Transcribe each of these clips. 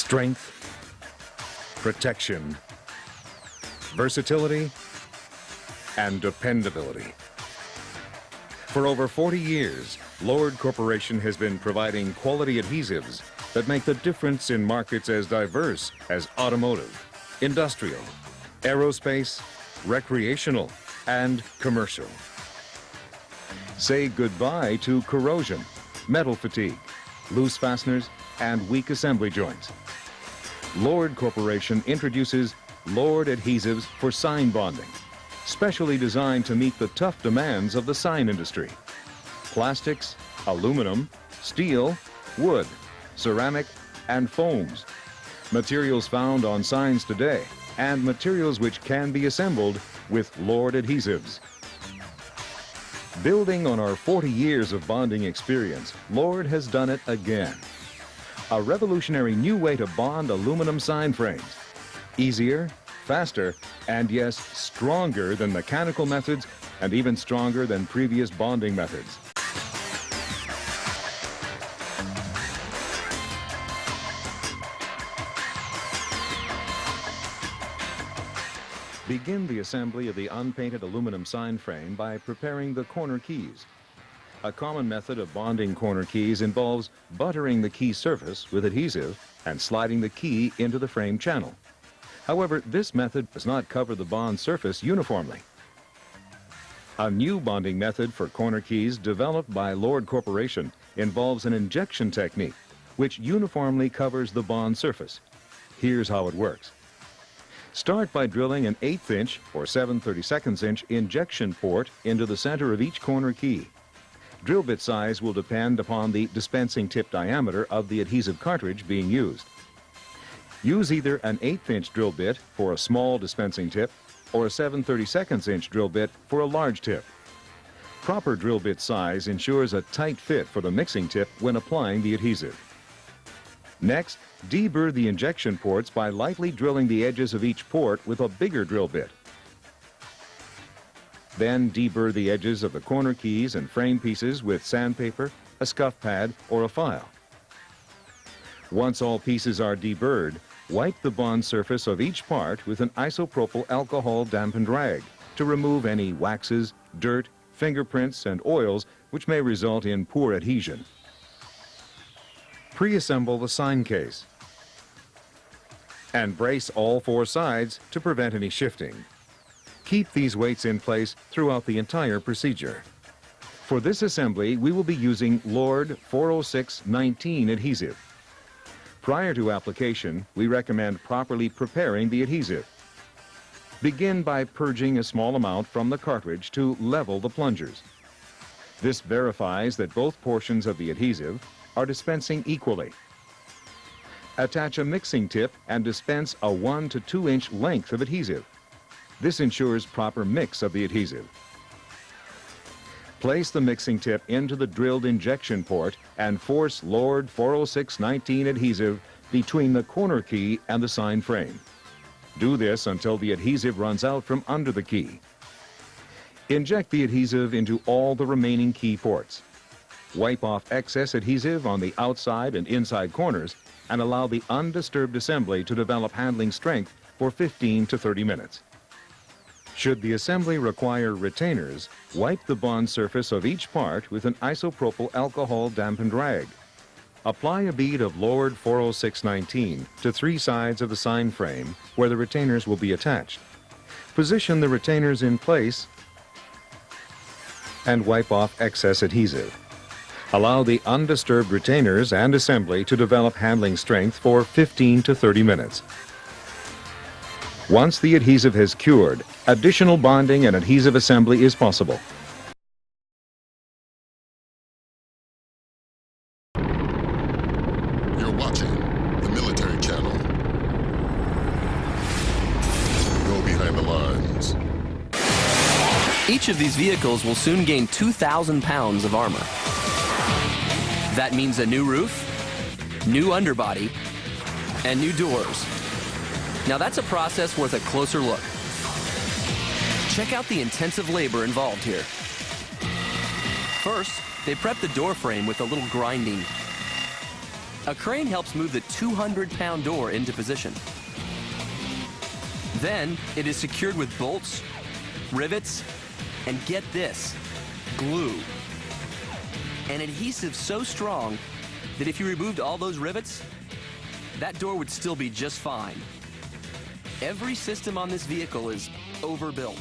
strength, protection, versatility, and dependability. For over 40 years, Lord Corporation has been providing quality adhesives that make the difference in markets as diverse as automotive, industrial, aerospace, recreational, and commercial. Say goodbye to corrosion, metal fatigue, loose fasteners, and weak assembly joints. Lord Corporation introduces Lord Adhesives for sign bonding, specially designed to meet the tough demands of the sign industry. Plastics, aluminum, steel, wood, ceramic, and foams. Materials found on signs today, and materials which can be assembled with Lord Adhesives. Building on our 40 years of bonding experience, Lord has done it again. A revolutionary new way to bond aluminum sign frames. Easier, faster, and yes, stronger than mechanical methods, and even stronger than previous bonding methods. Begin the assembly of the unpainted aluminum sign frame by preparing the corner keys. A common method of bonding corner keys involves buttering the key surface with adhesive and sliding the key into the frame channel. However, this method does not cover the bond surface uniformly. A new bonding method for corner keys developed by Lord Corporation involves an injection technique which uniformly covers the bond surface. Here's how it works. Start by drilling an 1/8 inch or 7/32 inch injection port into the center of each corner key. Drill bit size will depend upon the dispensing tip diameter of the adhesive cartridge being used. Use either an 1/8 inch drill bit for a small dispensing tip or a 7/32 inch drill bit for a large tip. Proper drill bit size ensures a tight fit for the mixing tip when applying the adhesive. Next, deburr the injection ports by lightly drilling the edges of each port with a bigger drill bit. Then deburr the edges of the corner keys and frame pieces with sandpaper, a scuff pad, or a file. Once all pieces are deburred, wipe the bond surface of each part with an isopropyl alcohol dampened rag to remove any waxes, dirt, fingerprints, and oils which may result in poor adhesion. Pre-assemble the sign case and brace all 4 sides to prevent any shifting. Keep these weights in place throughout the entire procedure. For this assembly, we will be using Lord 406-19 adhesive. Prior to application, we recommend properly preparing the adhesive. Begin by purging a small amount from the cartridge to level the plungers. This verifies that both portions of the adhesive are dispensing equally. Attach a mixing tip and dispense a 1 to 2 inch length of adhesive. This ensures proper mix of the adhesive. Place the mixing tip into the drilled injection port and force Lord 406-19 adhesive between the corner key and the sign frame. Do this until the adhesive runs out from under the key. Inject the adhesive into all the remaining key ports. Wipe off excess adhesive on the outside and inside corners and allow the undisturbed assembly to develop handling strength for 15 to 30 minutes. Should the assembly require retainers, wipe the bond surface of each part with an isopropyl alcohol dampened rag. Apply a bead of Lord 406-19 to 3 sides of the sign frame where the retainers will be attached. Position the retainers in place and wipe off excess adhesive. Allow the undisturbed retainers and assembly to develop handling strength for 15 to 30 minutes. Once the adhesive has cured, additional bonding and adhesive assembly is possible. You're watching the Military Channel. Go behind the lines. Each of these vehicles will soon gain 2,000 pounds of armor. That means a new roof, new underbody, and new doors. Now that's a process worth a closer look. Check out the intensive labor involved here. First, they prep the door frame with a little grinding. A crane helps move the 200-pound door into position. Then it is secured with bolts, rivets, and get this, glue. An adhesive so strong that if you removed all those rivets, that door would still be just fine. Every system on this vehicle is overbuilt.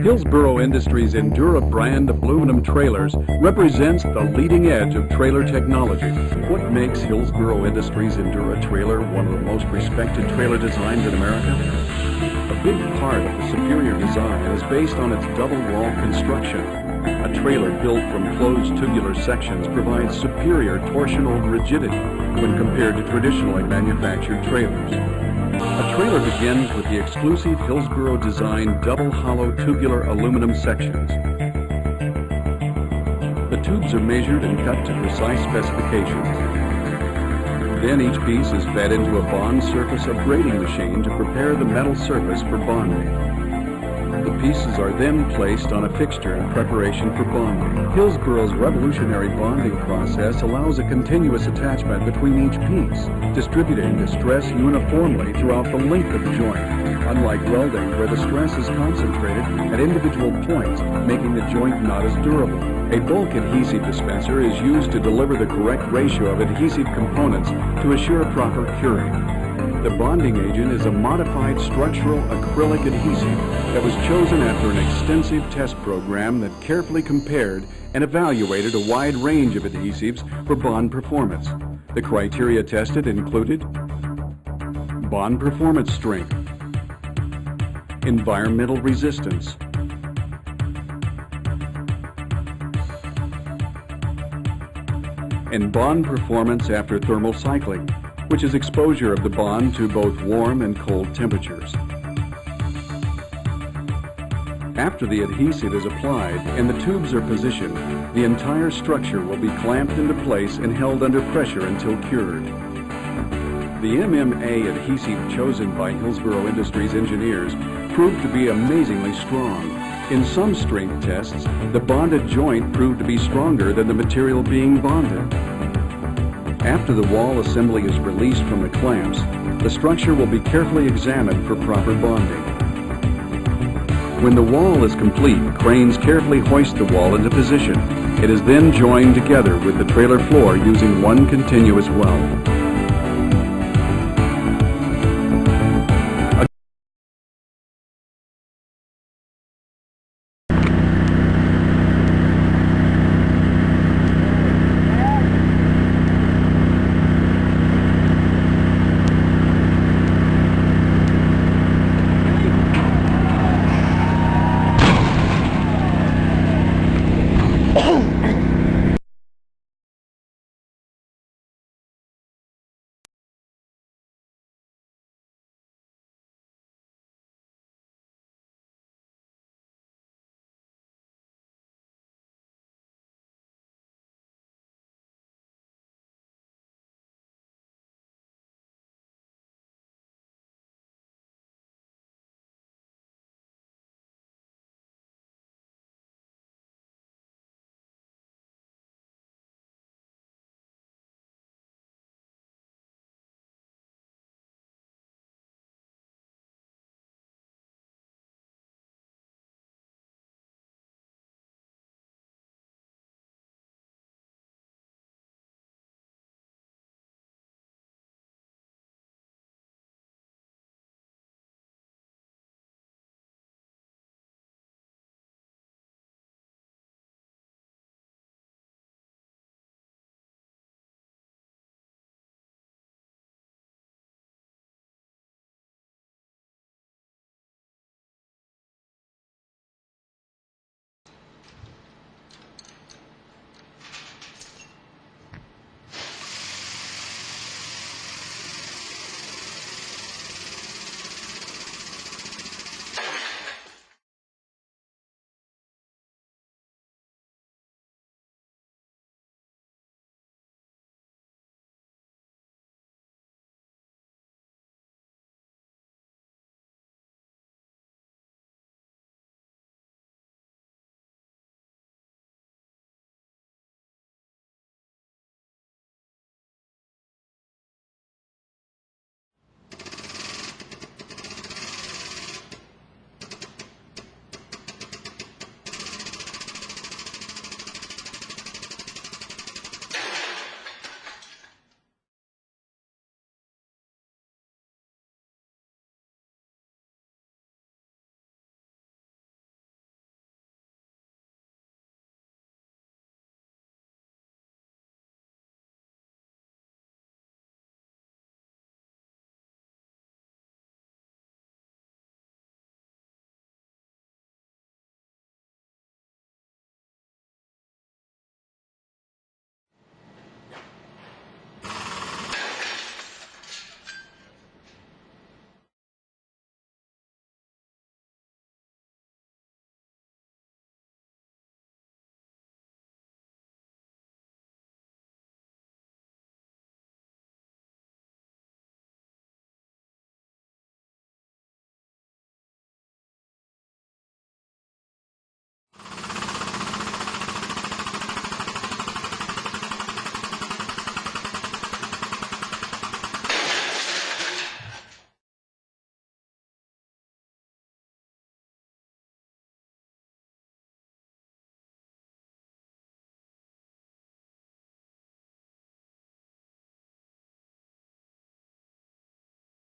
Hillsboro Industries' Endura brand of aluminum trailers represents the leading edge of trailer technology. What makes Hillsboro Industries' Endura trailer one of the most respected trailer designs in America? A big part of the superior design is based on its double-wall construction. A trailer built from closed tubular sections provides superior torsional rigidity when compared to traditionally manufactured trailers. A trailer begins with the exclusive Hillsboro-designed double-hollow tubular aluminum sections. The tubes are measured and cut to precise specifications. Then each piece is fed into a bond surface upgrading machine to prepare the metal surface for bonding. The pieces are then placed on a fixture in preparation for bonding. Hillsboro's revolutionary bonding process allows a continuous attachment between each piece, distributing the stress uniformly throughout the length of the joint, unlike welding where the stress is concentrated at individual points, making the joint not as durable. A bulk adhesive dispenser is used to deliver the correct ratio of adhesive components to assure proper curing. The bonding agent is a modified structural acrylic adhesive that was chosen after an extensive test program that carefully compared and evaluated a wide range of adhesives for bond performance. The criteria tested included bond performance strength, environmental resistance, and bond performance after thermal cycling, which is exposure of the bond to both warm and cold temperatures. After the adhesive is applied and the tubes are positioned, the entire structure will be clamped into place and held under pressure until cured. The MMA adhesive chosen by Hillsboro Industries engineers proved to be amazingly strong. In some strength tests, the bonded joint proved to be stronger than the material being bonded. After the wall assembly is released from the clamps, the structure will be carefully examined for proper bonding. When the wall is complete, cranes carefully hoist the wall into position. It is then joined together with the trailer floor using one continuous weld.